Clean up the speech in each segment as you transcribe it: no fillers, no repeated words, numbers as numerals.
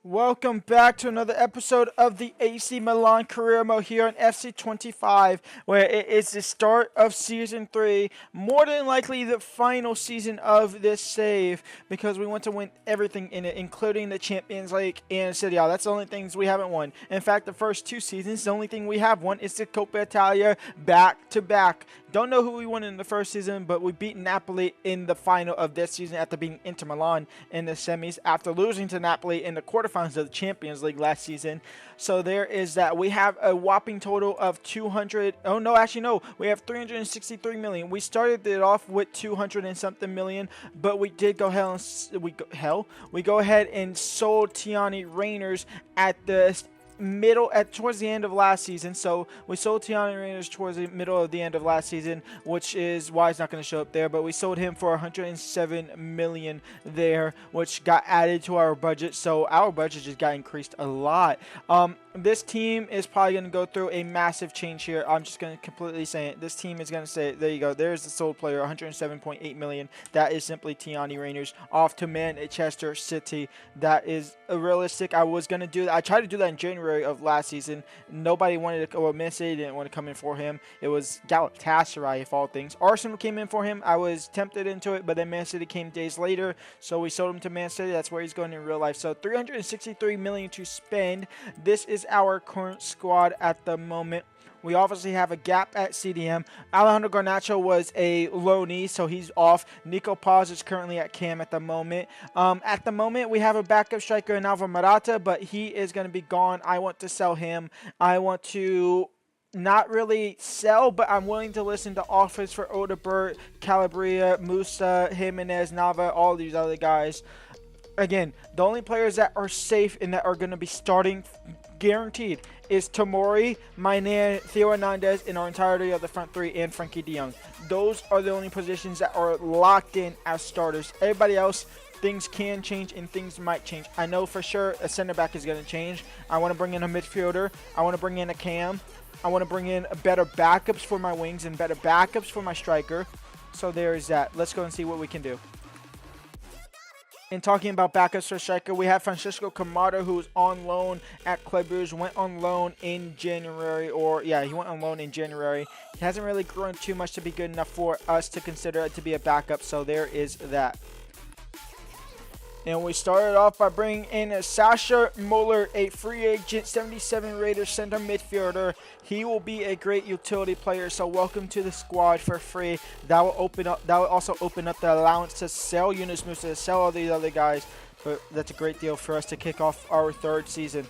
Welcome back to another episode of the AC Milan Career Mode here on FC25, where it is the start of Season 3, more than likely the final season of this save, because we want to win everything in it, including the Champions League and Serie A. That's the only things we haven't won. In fact, the first two seasons, the only thing we have won is the Coppa Italia back-to-back. Don't know who we won in the first season, but we beat Napoli in the final of this season after beating Inter Milan in the semis, after losing to Napoli in the quarterfinals of the Champions League last season. So there is that. We have a whopping total of 200. Oh no, actually no. We have 363 million. We started it off with 200 and something million, but we did go we go ahead and sold Tiani Rainers at the towards the end of last season. So we sold Tiani Rainers towards the middle of the end of last season, which is why it's not going to show up there, but we sold him for 107 million there, which got added to our budget. So our budget just got increased a lot. This team is probably going to go through a massive change here. I'm just going to completely say it. This team is going to say, there you go, there's the sold player, 107.8 million. That is simply Tiani Rainers off to Manchester City. That is realistic. I was going to do that. I tried to do that in January of last season. Nobody wanted to, well, Man City didn't want to come in for him. It was Galatasaray, of all things. Arsenal came in for him. I was tempted into it, but then Man City came days later, so we sold him to Man City. That's where he's going in real life. So 363 million to spend. This is our current squad at the moment. We obviously have a gap at CDM. Alejandro Garnacho was a loanee, so he's off. Nico Paz is currently at Cam at the moment. At the moment, we have a backup striker in Alvaro Morata, but he is going to be gone. I want to sell him. I want to not really sell, but I'm willing to listen to offers for Odebert, Calabria, Musa, Jimenez, Nava, all these other guys. Again, the only players that are safe and that are going to be starting guaranteed is Tomori, Mainan, Theo Hernandez, and our entirety of the front three, and Frankie de Jong. Those are the only positions that are locked in as starters. Everybody else, things can change and things might change. I know for sure a center back is going to change. I want to bring in a midfielder. I want to bring in a cam. I want to bring in better backups for my wings and better backups for my striker. So there is that. Let's go and see what we can do. And talking about backups for striker, we have Francisco Camardo, who's on loan at Club Brugge, went on loan in January, he went on loan in January. He hasn't really grown too much to be good enough for us to consider it to be a backup, so there is that. And we started off by bringing in Sasha Muller, a free agent, 77 rated center midfielder. He will be a great utility player, so welcome to the squad for free. That will also open up the allowance to sell Yunus Musa, to sell all these other guys. But that's a great deal for us to kick off our third season.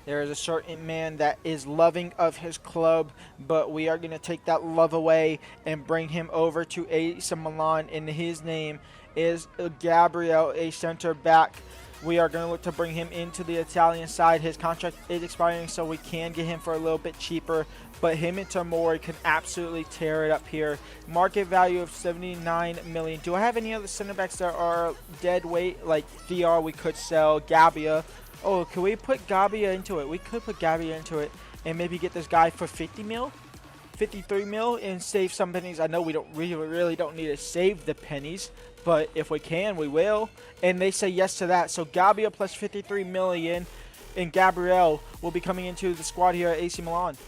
There is a certain man that is loving of his club, but we are going to take that love away and bring him over to AC Milan, and his name is Gabriel, a center back. We are going to look to bring him into the Italian side. His contract is expiring, so we can get him for a little bit cheaper, but him and Tomori can absolutely tear it up here. Market value of 79 million. Do I have any other center backs that are dead weight, like Theo we could sell, Gabia? Oh, can we put Gabia into it? We could put Gabia into it and maybe get this guy for 50 mil, 53 mil, and save some pennies. I know we really don't need to save the pennies, but if we can, we will. And they say yes to that. So Gabia plus 53 million, and Gabriel will be coming into the squad here at AC Milan,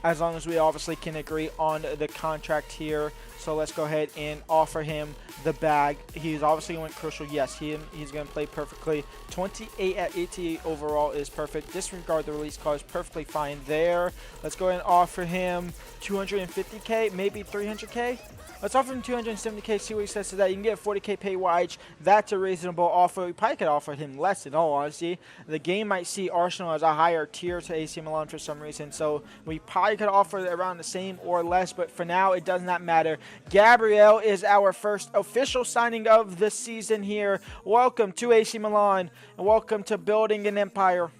as long as we obviously can agree on the contract here. So let's go ahead and offer him the bag. He's obviously going crucial. Yes, he's going to play perfectly. 28 at 88 overall is perfect. Disregard the release clause, perfectly fine there. Let's go ahead and offer him 250K, maybe 300K. Let's offer him 270K, see what he says to that. You can get a 40K pay wage. That's a reasonable offer. We probably could offer him less, in all honesty. The game might see Arsenal as a higher tier to AC Milan for some reason, so we probably could offer around the same or less, but for now, it does not matter. Gabriel is our first official signing of the season here. Welcome to AC Milan, and welcome to building an empire.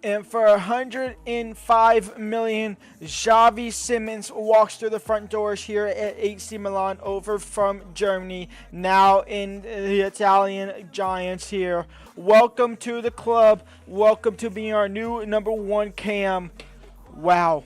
And for 105 million, Xavi Simons walks through the front doors here at AC Milan, over from Germany, now in the Italian Giants here. Welcome to the club. Welcome to being our new #1 cam. Wow.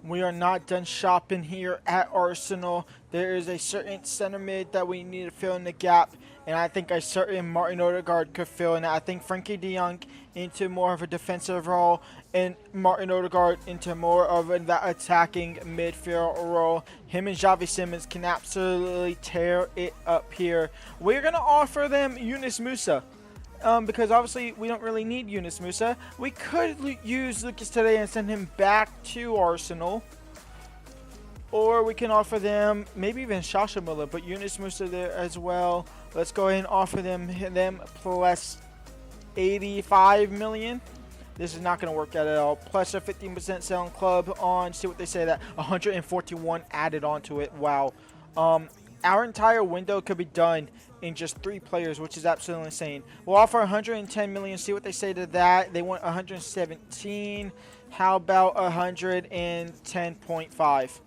We are not done shopping here at Arsenal. There is a certain center mid that we need to fill in the gap, and I think a certain Martin Odegaard could fill in that. I think Frankie de Jong into more of a defensive role, and Martin Odegaard into more of that attacking midfield role. Him and Xavi Simons can absolutely tear it up here. We're going to offer them Yunus Musa. Because obviously we don't really need Yunus Musa. We could use Lucas today and send him back to Arsenal. Or we can offer them maybe even Sasha Muller, but Yunus Musa there as well. Let's go ahead and offer them plus 85 million. This is not going to work out at all. Plus a 15% selling club on, see what they say, that 141 added onto it. Wow. Our entire window could be done in just 3 players, which is absolutely insane. We'll offer 110 million. See what they say to that. They want 117. How about 110.5?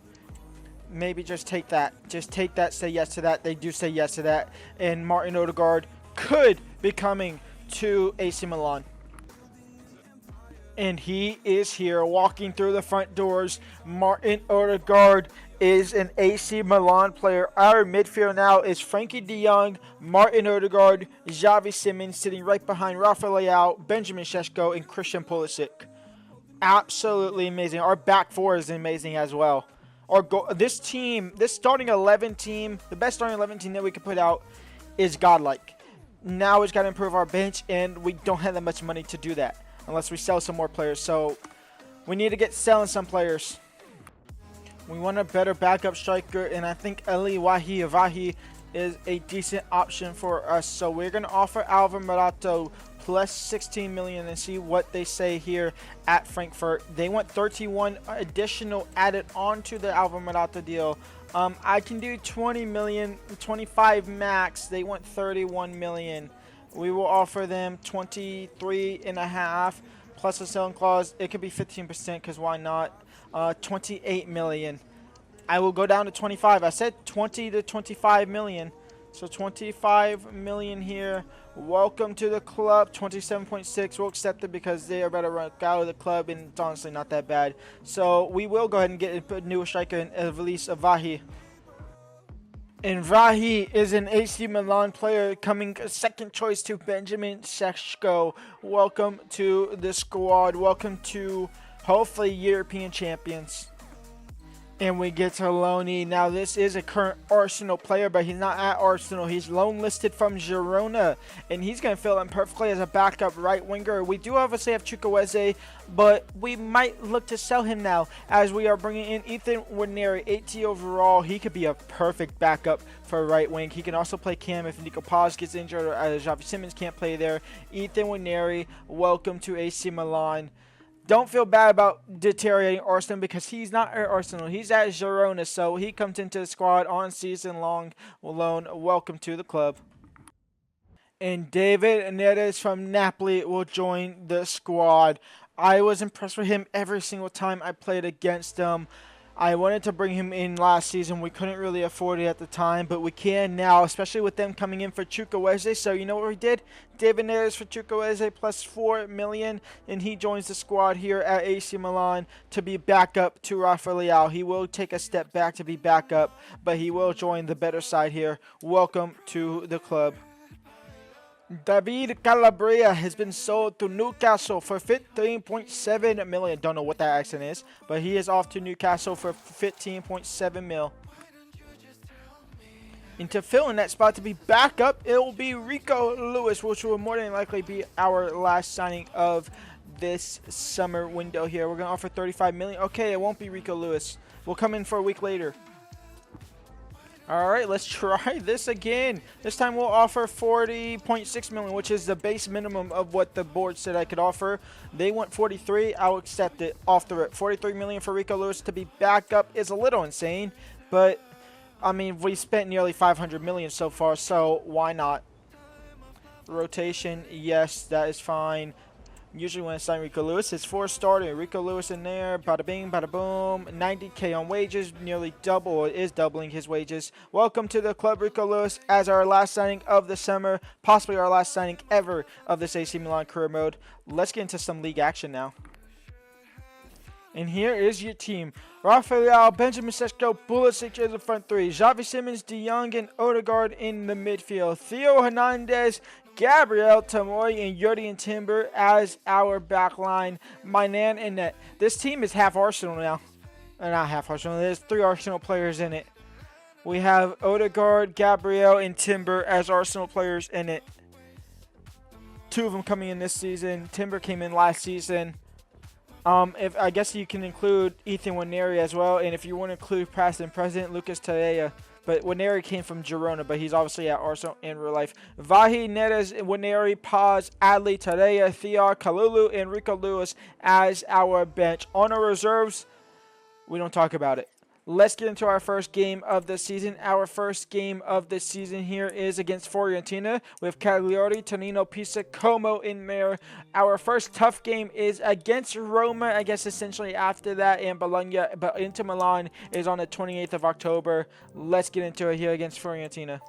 Maybe just take that. Just take that. Say yes to that. They do say yes to that. And Martin Odegaard could be coming to AC Milan. And he is here walking through the front doors. Martin Odegaard is an AC Milan player. Our midfield now is Frankie de Jong, Martin Odegaard, Xavi Simons sitting right behind Rafael Leao, Benjamin Šeško, and Christian Pulisic. Absolutely amazing. Our back four is amazing as well. This team, this starting 11 team, the best starting 11 team that we could put out is godlike. Now we've got to improve our bench, and we don't have that much money to do that unless we sell some more players. So we need to get selling some players. We want a better backup striker, and I think Ali Wahi is a decent option for us. So we're going to offer Alvaro Morata plus 16 million and see what they say here at Frankfurt. They want 31 additional added onto the Alvaro Morata deal. I can do 20 million, 25 max. They want 31 million. We will offer them 23.5 plus a selling clause. It could be 15% because why not? 28 million. I will go down to 25. I said 20 to 25 million. So 25 million here. Welcome to the club. 27.6. We'll accept it because they are about to run out of the club, and it's honestly not that bad. So we will go ahead and get a new striker in release of Vahi. And Vahi is an AC Milan player coming second choice to Benjamin Šeško. Welcome to the squad. Welcome to hopefully European champions. And we get to Loney. Now this is a current Arsenal player, but he's not at Arsenal. He's loan listed from Girona, and he's going to fill in perfectly as a backup right winger. We do obviously have Chukwueze, but we might look to sell him now as we are bringing in Ethan Nwaneri, 80 overall. He could be a perfect backup for right wing. He can also play cam if Nico Paz gets injured or Xavi Simons can't play there. Ethan Nwaneri, welcome to AC Milan. Don't feel bad about deteriorating Arsenal because he's not at Arsenal. He's at Girona, so he comes into the squad on season-long loan. Welcome to the club. And David Neres from Napoli will join the squad. I was impressed with him every single time I played against him. I wanted to bring him in last season. We couldn't really afford it at the time, but we can now, especially with them coming in for Chukwueze. So you know what we did? David Neres for Chukwueze plus 4 million, and he joins the squad here at AC Milan to be backup to Rafael Leao. He will take a step back to be backup, but he will join the better side here. Welcome to the club. David Calabria has been sold to Newcastle for 15.7 million. Don't know what that accent is, but he is off to Newcastle for 15.7 mil. And to fill in that spot to be backup, it will be Rico Lewis, which will more than likely be our last signing of this summer window here. We're going to offer 35 million. Okay, it won't be Rico Lewis. We'll come in for a week later. All right, let's try this again. This time we'll offer 40.6 million, which is the base minimum of what the board said I could offer. They want 43. I'll accept it off the rip. 43 million for Rico Lewis to be backup is a little insane, but I mean, we spent nearly 500 million so far, so why not? Rotation, yes, that is fine. Usually when I sign Rico Lewis, it's 4 starter. Rico Lewis in there, bada bing, bada boom. 90K on wages, nearly double. It is doubling his wages. Welcome to the club, Rico Lewis, as our last signing of the summer, possibly our last signing ever of this AC Milan career mode. Let's get into some league action now. And here is your team. Rafael, Benjamin Sesko, Pulisic as the front three. Xavi Simons, De Jong, and Odegaard in the midfield. Theo Hernandez, Gabriel, Tomori, and Yuri Timber as our back line. Mainan and net. This team is half Arsenal now. Not half Arsenal. There's 3 Arsenal players in it. We have Odegaard, Gabriel, and Timber as Arsenal players in it. 2 of them coming in this season. Timber came in last season. If I guess you can include Ethan Waneri as well, and if you want to include past and present, Lucas Torreira. But Waneri came from Girona, but he's obviously at Arsenal in real life. Vahi, Neres, Waneri, Paz, Adley, Torreira, Theo, Kalulu, and Rico Lewis as our bench. On our reserves, we don't talk about it. Let's get into our first game of the season. Our first game of the season here is against Fiorentina with Cagliari, Tonino, Pisa, Como in there. Our first tough game is against Roma, I guess essentially after that, and Bologna, but Inter Milan is on the 28th of October. Let's get into it here against Fiorentina.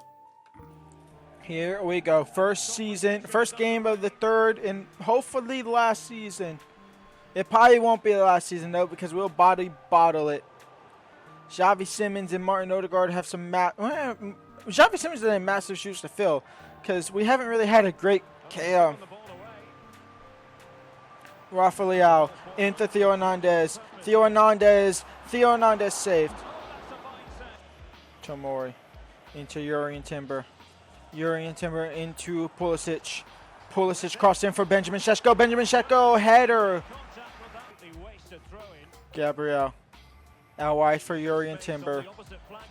Here we go. First game of the third and hopefully last season. It probably won't be the last season though because we'll bottle it. Xavi Simons and Martin Odegaard have some Xavi Simons has massive shoes to fill because we haven't really had a great Rafael into Theo Hernandez. Theo Hernandez saved. Tomori into Yuri Timber. Yuri Timber into Pulisic. Pulisic crossed in for Benjamin Sesko. Benjamin Sesko header. Gabriel. Out wide for Yuri Timber.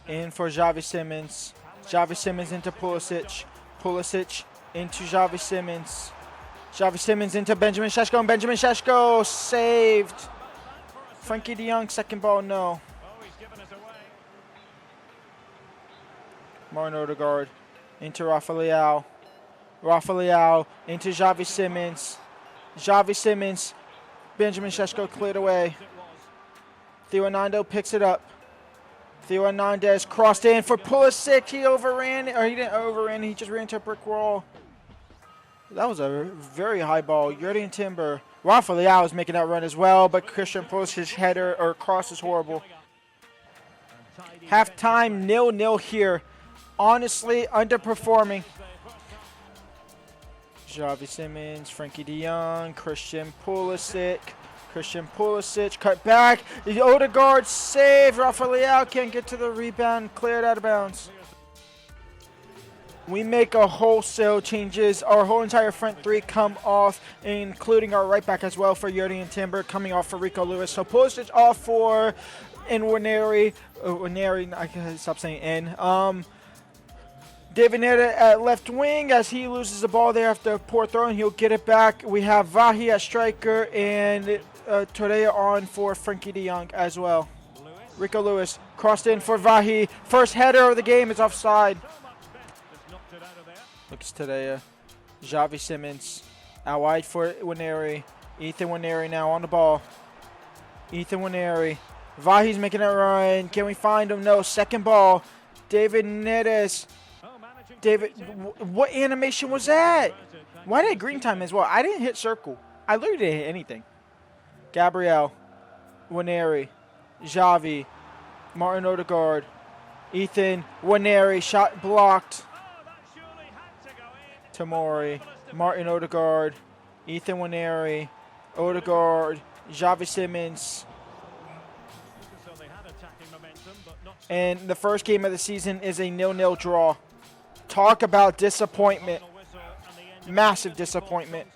In for Xavi Simons. Xavi Simons into Pulisic. Pulisic into Xavi Simons. Xavi Simons into Benjamin Sesko. And Benjamin Sesko saved. Frankie de Jong, second ball, no. Martin Odegaard into Rafael. Rafael into Xavi Simons. Xavi Simons. Benjamin Sesko cleared away. Theo Hernandez picks it up. Theo Hernandez crossed in for Pulisic. He didn't overran. He just ran into a brick wall. That was a very high ball. Yuri Timber. Rafael is making that run as well, but Christian Pulisic's header or cross is horrible. Halftime 0-0 here. Honestly, underperforming. Xavi Simons, Frankie de Jong, Christian Pulisic. Christian Pulisic cut back. The Odegaard save. Rafael can't get to the rebound. Cleared out of bounds. We make a wholesale changes. Our whole entire front three come off, including our right back as well for Yuri and Timber coming off for Rico Lewis. So Pulisic off for Waneri. I can stop saying N. David Neda at left wing as he loses the ball there after a poor throw, and he'll get it back. We have Vahi at striker and Torreira on for Frankie de Jong as well. Rico Lewis crossed in for Vahi. First header of the game is offside. Looks Torreira. Xavi Simons out wide for Waneri. Ethan Waneri now on the ball. Ethan Waneri. Vahi's making a run. Can we find him? No. Second ball. David Neres. David, what animation was that? Why did green time as well? I didn't hit circle. I literally didn't hit anything. Gabriel, Waneri, Xavi, Martin Odegaard, Ethan Waneri, shot blocked. Tomori, Martin Odegaard, Ethan Waneri, Odegaard, Xavi Simons. And the first game of the season is a 0-0 draw. Talk about disappointment. Massive disappointment.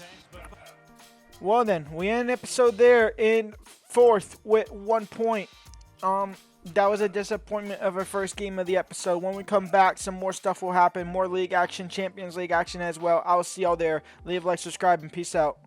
Well then, we end the episode there in 4th with 1 point. That was a disappointment of our first game of the episode. When we come back, some more stuff will happen. More league action, Champions League action as well. I'll see y'all there. Leave a like, subscribe, and peace out.